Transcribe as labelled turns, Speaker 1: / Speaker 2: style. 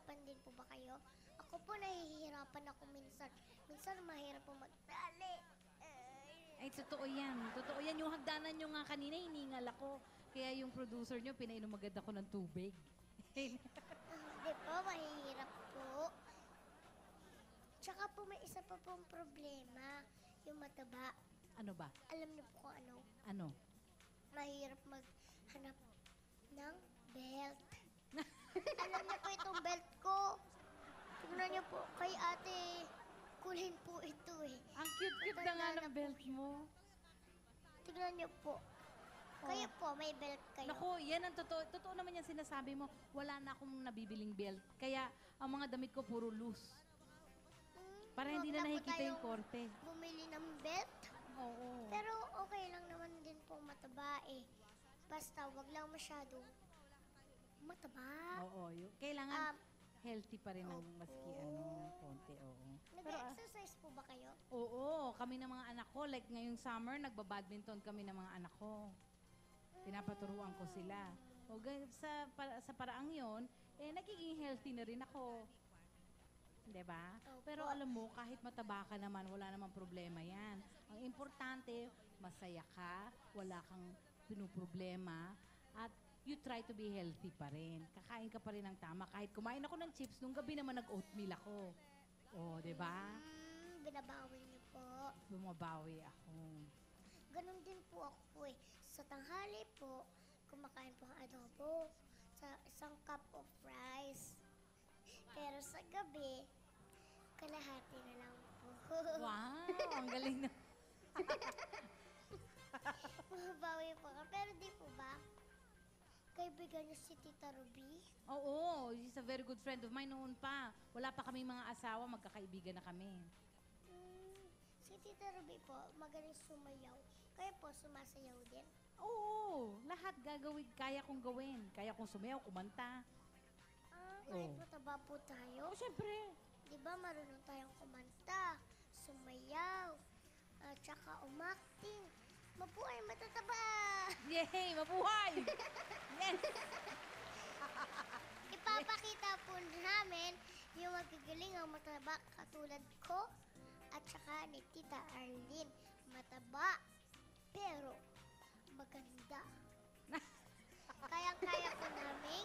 Speaker 1: nahihirapan din po ba kayo? Ako po nahihirapan ako minsan. Minsan mahirap po magtali.
Speaker 2: Ay, totoo yan. Totoo yan. Yung hagdanan nyo nga kanina, hiningal ako. Kaya yung producer nyo, pinainom agad ako ng tubig.
Speaker 1: Di po, mahirap po. Tsaka po may isa pa pong problema, yung mataba.
Speaker 2: Ano ba?
Speaker 1: Alam niyo po kung ano?
Speaker 2: Ano?
Speaker 1: Mahirap maghanap ng belt. Alam niyo po itong belt ko. Tignan niyo po, kay ate, kulin po ito eh.
Speaker 2: Ang cute-cute na nga
Speaker 1: Matanda
Speaker 2: ng
Speaker 1: po
Speaker 2: belt
Speaker 1: siya.
Speaker 2: mo.
Speaker 1: Tignan niyo po. Kayo po, may belt kayo.
Speaker 2: Naku, yan ang totoo. Totoo naman yan sinasabi mo. Wala na akong nabibiling belt. Kaya ang mga damit ko puro loose. Para hindi
Speaker 1: Huwag
Speaker 2: na
Speaker 1: po
Speaker 2: nakikita yung
Speaker 1: tayong
Speaker 2: korte.
Speaker 1: Bumili ng belt.
Speaker 2: Oo.
Speaker 1: Pero okay lang naman din po mataba eh. Basta wag lang masyadong mataba.
Speaker 2: Oo. Kailangan
Speaker 1: Um,
Speaker 2: healthy pa rin ng
Speaker 1: opo.
Speaker 2: maski konti. Oo.
Speaker 1: Nag-exercise po ba kayo?
Speaker 2: Oo, kami ng mga anak ko. Like ngayong summer, nagbabadminton kami ng mga anak ko. Pinapaturuan ko sila. O sa paraang yon, nagiging healthy na rin ako. Diba?
Speaker 1: Opo.
Speaker 2: Pero alam mo, kahit mataba ka naman, wala namang problema yan. Ang importante, masaya ka, wala kang pinuproblema, at you try to be healthy pa rin. Kakain ka pa rin ng tama. Kahit kumain ako ng chips, nung gabi naman nag-oatmeal ako. O, diba?
Speaker 1: Binabawi niyo po.
Speaker 2: Bumabawi ako.
Speaker 1: Ganon din po ako po eh. Sa tanghali po, kumakain po ang adobo sa isang cup of rice. Pero sa gabi, kalahati na lang po.
Speaker 2: Wow, ang galing na.
Speaker 1: Mabawi po ka. Pero di po ba? Kaibigan niyo si Tita Ruby?
Speaker 2: Oo, she's a very good friend of mine noon pa. Wala pa kaming mga asawa, magkakaibigan na kami.
Speaker 1: Si Tita Ruby po, magaling sumayaw. Kayo po, sumasayaw din?
Speaker 2: Oo, lahat gagawin, kaya kong gawin. Kaya kong sumayaw, kumanta.
Speaker 1: Kahit
Speaker 2: Oo.
Speaker 1: mataba po tayo.
Speaker 2: Oo, syempre.
Speaker 1: Di ba marunong tayong kumanta, sumayaw, at saka umakting. Mabuhay matataba!
Speaker 2: Yay, mabuhay! Yes!
Speaker 1: Ipapakita po namin yung magagaling ang mataba katulad ko at saka ni Tita Arlene. Mataba, pero maganda. Kayang-kaya po namin